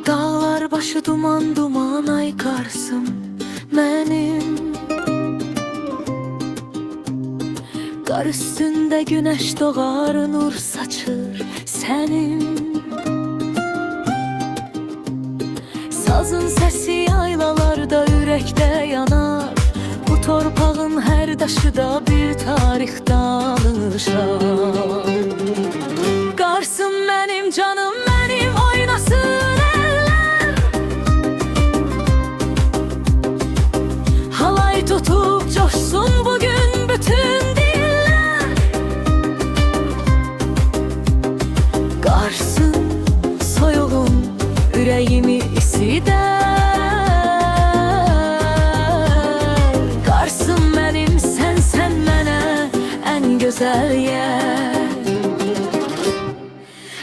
Dağlar başı duman duman ay Karsım benim. Qar üstünde güneş doğar, nur saçır senin. Sazın sesi yaylalarda yürekte yanar. Bu torpağın her daşı da bir tarix danışar. Qarsım benim canım benim, oynasın eller. Halay tutup coşsun bugün bütün diller. Qarsım soyulum yüreğimi isider. Qarsım benim, sen mənə en güzel yer.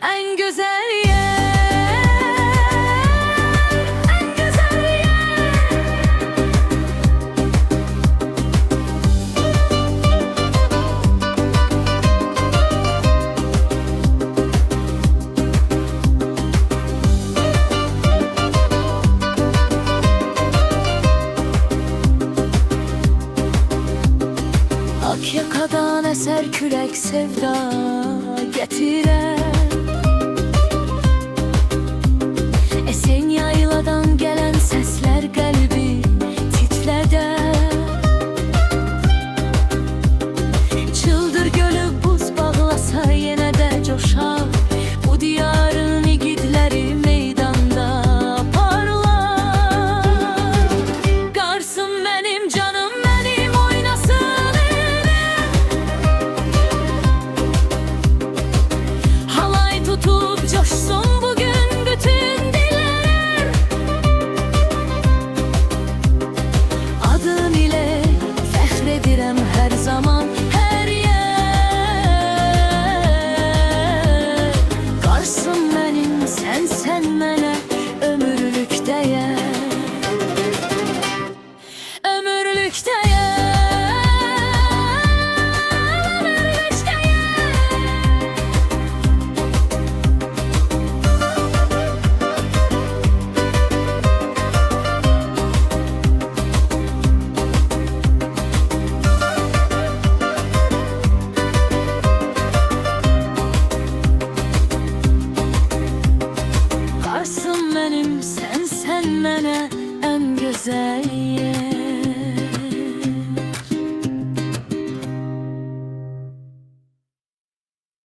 En güzel yer, en güzel yer. Akyakadan eser kürek sevda.